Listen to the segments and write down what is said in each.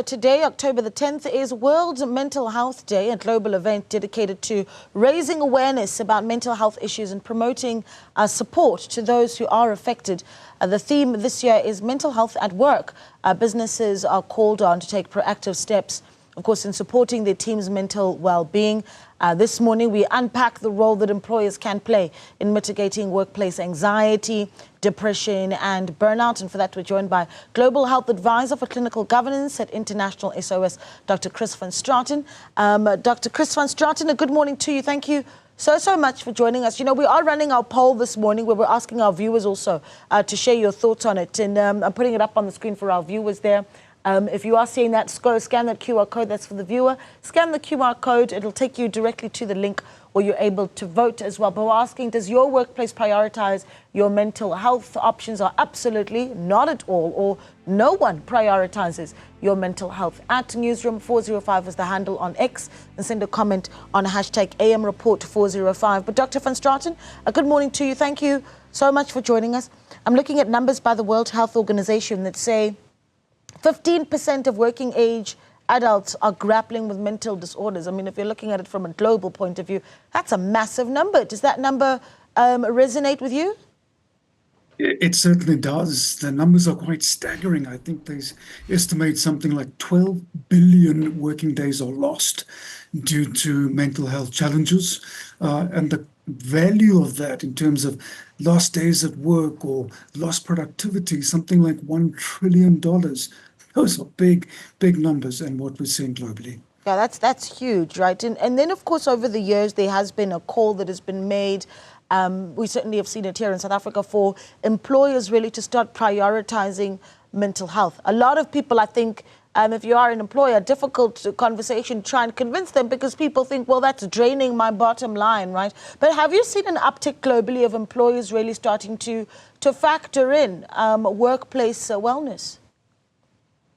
Today, October the 10th, is World Mental Health Day, a global event dedicated to raising awareness about mental health issues and promoting support to those who are affected. The theme this year is mental health at work. Businesses are called on to take proactive steps, of course, in supporting their team's mental well-being. This morning, we unpack the role that employers can play in mitigating workplace anxiety, depression and burnout. And for that, we're joined by Global Health Advisor for Clinical Governance at International SOS, Dr. Chris van Straten. Dr. Chris van Straten, a good morning to you. Thank you so much for joining us. You know, we are running our poll this morning where we're asking our viewers also to share your thoughts on it. And I'm putting it up on the screen for our viewers there. If you are seeing that, scan that QR code, that's for the viewer. Scan the QR code, it'll take you directly to the link where you're able to vote as well. But we're asking, does your workplace prioritize your mental health? Options are absolutely not at all, or no one prioritizes your mental health. At Newzroom405 is the handle on X, and send a comment on hashtag AMReport405. But Dr. van Straten, a good morning to you. Thank you so much for joining us. I'm looking at numbers by the World Health Organization that say 15% of working age adults are grappling with mental disorders. I mean, if you're looking at it from a global point of view, that's a massive number. Does that number resonate with you? It certainly does. The numbers are quite staggering. I think they estimate something like 12 billion working days are lost due to mental health challenges. And the value of that in terms of lost days at work or lost productivity, something like $1 trillion. Those are big numbers, and what we're seeing globally. Yeah, that's huge, right? And then, of course, over the years, there has been a call that has been made. We certainly have seen it here in South Africa for employers really to start prioritizing mental health. A lot of people, I think, if you are an employer, difficult conversation to try and convince them, because people think, well, that's draining my bottom line, right? But have you seen an uptick globally of employers really starting to factor in workplace wellness?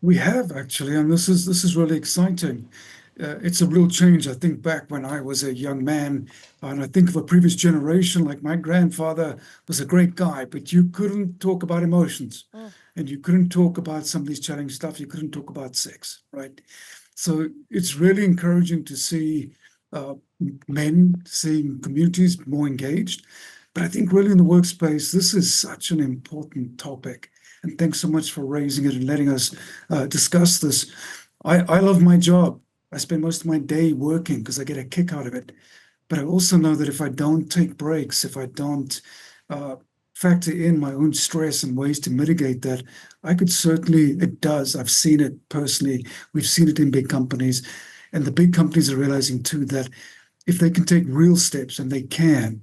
We have, actually, and this is really exciting. It's a real change. I think back when I was a young man, and I think of a previous generation, like my grandfather was a great guy, but you couldn't talk about emotions, and you couldn't talk about some of these challenging stuff. You couldn't talk about sex, right? So it's really encouraging to see men, seeing communities more engaged. But I think really in the workspace, this is such an important topic. And thanks so much for raising it and letting us discuss this. I love my job. I spend most of my day working because I get a kick out of it. But I also know that if I don't take breaks, if I don't factor in my own stress and ways to mitigate that, I could certainly, it does. I've seen it personally. We've seen it in big companies. And the big companies are realizing too that if they can take real steps, and they can,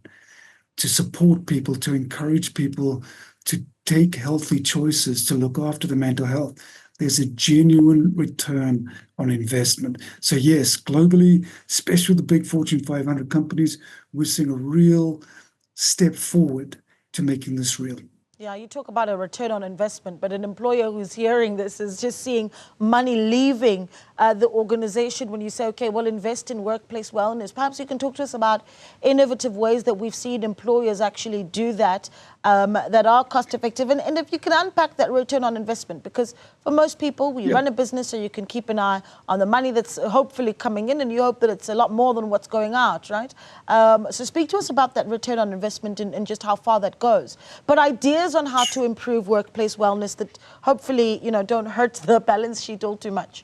to support people, to encourage people to take healthy choices, to look after the mental health, there's a genuine return on investment. So yes, globally, especially the big Fortune 500 companies, we're seeing a real step forward to making this real. Yeah, you talk about a return on investment, but an employer who's hearing this is just seeing money leaving the organization when you say, okay, well, invest in workplace wellness. Perhaps you can talk to us about innovative ways that we've seen employers actually do that, that are cost effective. And if you can unpack that return on investment, because for most people, we run a business so you can keep an eye on the money that's hopefully coming in, and you hope that it's a lot more than what's going out, right? So speak to us about that return on investment and just how far that goes. But ideas on how to improve workplace wellness that hopefully, you know, don't hurt the balance sheet all too much.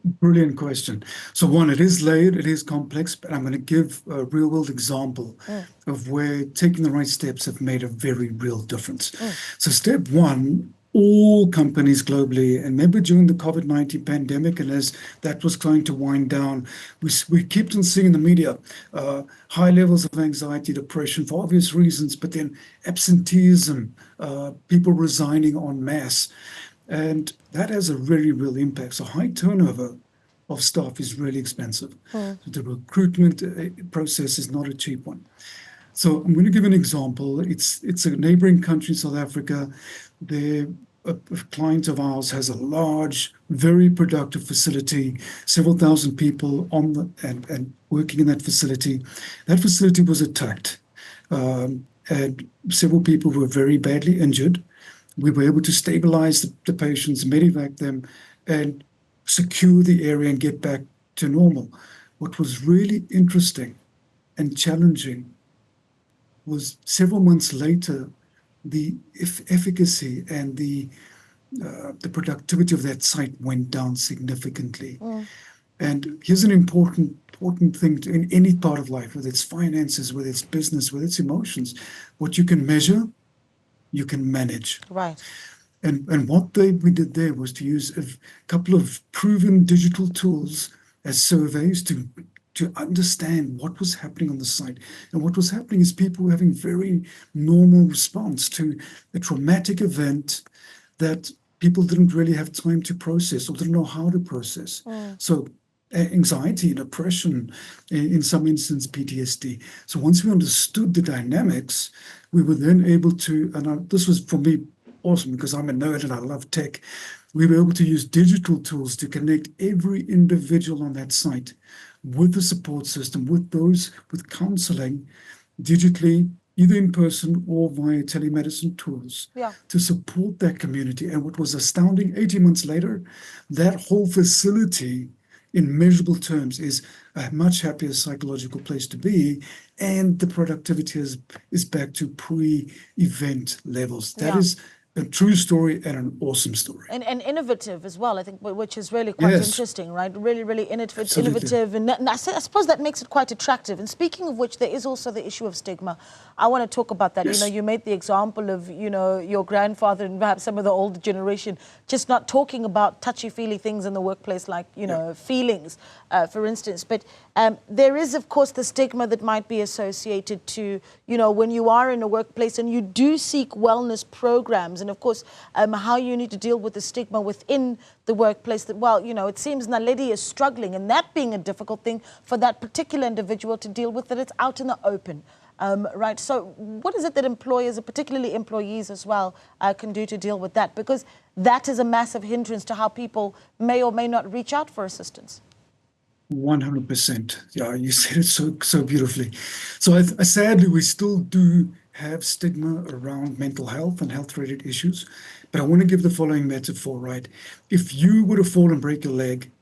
Brilliant question. So one, it is layered, it is complex, but I'm going to give a real world example of where taking the right steps have made a very real difference. So step one, all companies globally, and remember during the COVID-19 pandemic, and as that was trying to wind down, we kept on seeing in the media high levels of anxiety, depression for obvious reasons, but then absenteeism, people resigning en masse. And that has a very real impact. So high turnover of staff is really expensive. So the recruitment process is not a cheap one. So I'm going to give an example. It's a neighboring country, South Africa. A client of ours has a large, very productive facility, several thousand people and working in that facility. That facility was attacked, and several people were very badly injured. We were able to stabilize the patients, medevac them, and secure the area and get back to normal. What was really interesting and challenging was several months later, the efficacy and the productivity of that site went down significantly. And here's an important thing in any part of life, whether it's finances, whether it's business, whether it's emotions. What you can measure, you can manage. Right. And what we did there was to use a couple of proven digital tools as surveys to understand what was happening on the site. And what was happening is people were having very normal response to a traumatic event that people didn't really have time to process or didn't know how to process. So anxiety, depression, in some instances PTSD. So once we understood the dynamics, we were then able to, and this was for me awesome because I'm a nerd and I love tech, we were able to use digital tools to connect every individual on that site with the support system, with counseling digitally, either in person or via telemedicine tools, to support that community. And what was astounding, 18 months later, that whole facility in measurable terms is a much happier psychological place to be, and the productivity is back to pre-event levels. That is a true story and an awesome story. And innovative as well, I think, which is really quite interesting, right? Really, really innovative. And I suppose that makes it quite attractive. And speaking of which, there is also the issue of stigma. I want to talk about that. You made the example of, your grandfather and perhaps some of the older generation just not talking about touchy-feely things in the workplace, like, feelings, for instance. But there is, of course, the stigma that might be associated to, when you are in a workplace and you do seek wellness programs, and of course, how you need to deal with the stigma within the workplace that, it seems Naledi is struggling, and that being a difficult thing for that particular individual to deal with, that it's out in the open. Right. So what is it that employers, and particularly employees as well, can do to deal with that? Because that is a massive hindrance to how people may or may not reach out for assistance. 100%. Yeah, you said it so beautifully. So sadly, we still do have stigma around mental health and health-related issues. But I want to give the following metaphor, right? If you were to fall and break your leg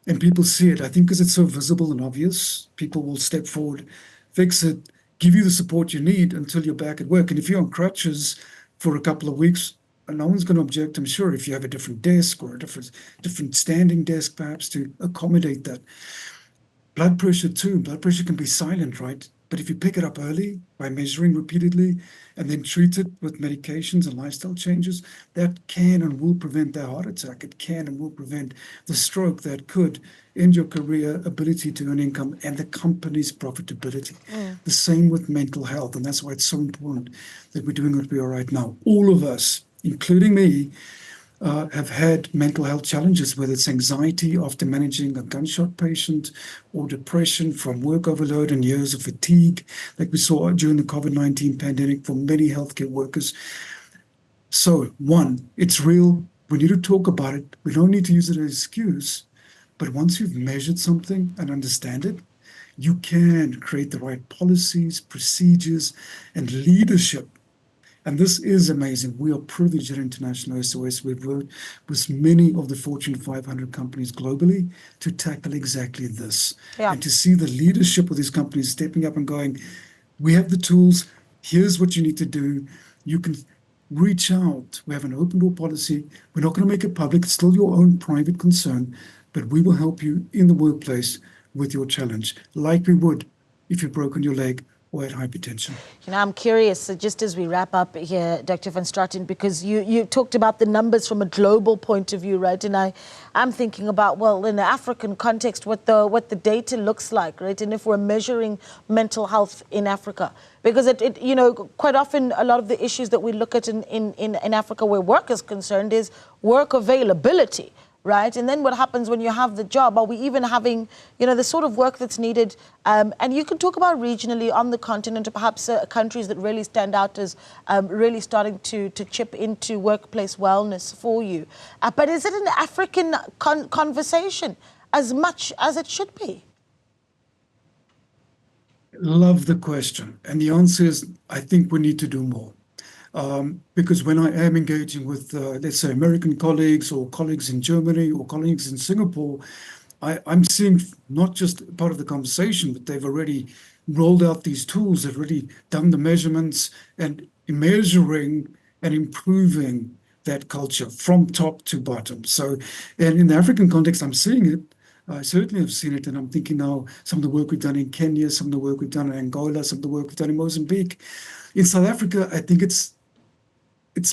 and people see it, I think because it's so visible and obvious, people will step forward, fix it, give you the support you need until you're back at work. And if you're on crutches for a couple of weeks, no one's going to object, I'm sure, if you have a different desk or a different standing desk, perhaps, to accommodate that. Blood pressure too. Blood pressure can be silent, right? But if you pick it up early by measuring repeatedly and then treat it with medications and lifestyle changes, that can and will prevent that heart attack. It can and will prevent the stroke that could end your career, ability to earn income, and the company's profitability. The same with mental health. And that's why it's so important that we're doing what we are right now. All of us, including me, have had mental health challenges, whether it's anxiety after managing a gunshot patient or depression from work overload and years of fatigue, like we saw during the COVID-19 pandemic for many healthcare workers. So, one, it's real. We need to talk about it. We don't need to use it as an excuse. But once you've measured something and understand it, you can create the right policies, procedures, and leadership. And this is amazing. We are privileged at International SOS. We've worked with many of the Fortune 500 companies globally to tackle exactly this. And to see the leadership of these companies stepping up and going, we have the tools, here's what you need to do. You can reach out. We have an open door policy. We're not going to make it public. It's still your own private concern, but we will help you in the workplace with your challenge, like we would if you've broken your leg or had hypertension. I'm curious, just as we wrap up here, Dr. van Straten, because you talked about the numbers from a global point of view, right? And I'm thinking about, well, in the African context, what the data looks like, right? And if we're measuring mental health in Africa, because it quite often a lot of the issues that we look at in Africa where work is concerned is work availability. Right, and then what happens when you have the job? Are we even having, the sort of work that's needed? And you can talk about regionally on the continent, or perhaps countries that really stand out as really starting to chip into workplace wellness for you. But is it an African conversation as much as it should be? Love the question. And the answer is, I think we need to do more. Because when I am engaging with, let's say, American colleagues or colleagues in Germany or colleagues in Singapore, I'm seeing not just part of the conversation, but they've already rolled out these tools, they've already done the measurements and measuring and improving that culture from top to bottom. So, and in the African context, I'm seeing it. I certainly have seen it, and I'm thinking now some of the work we've done in Kenya, some of the work we've done in Angola, some of the work we've done in Mozambique. In South Africa, I think it's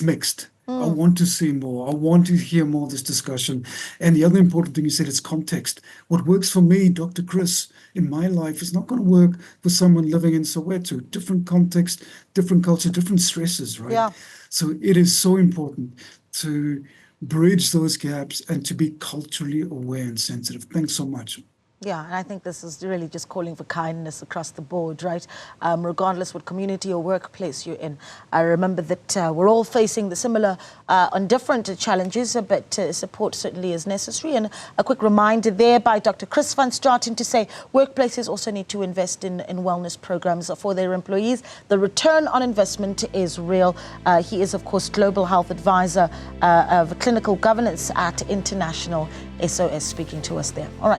mixed. I want to see more. I want to hear more of this discussion. And the other important thing you said is context. What works for me, Dr. Chris, in my life is not going to work for someone living in Soweto. Different context, different culture, different stresses, right? Yeah. So it is so important to bridge those gaps and to be culturally aware and sensitive. Thanks so much. Yeah, and I think this is really just calling for kindness across the board, right? Regardless what community or workplace you're in. I remember that we're all facing the similar on different challenges, but support certainly is necessary. And a quick reminder there by Dr. Chris van Straten to say workplaces also need to invest in wellness programs for their employees. The return on investment is real. He is, of course, Global Health Advisor of Clinical Governance at International SOS, speaking to us there. All right.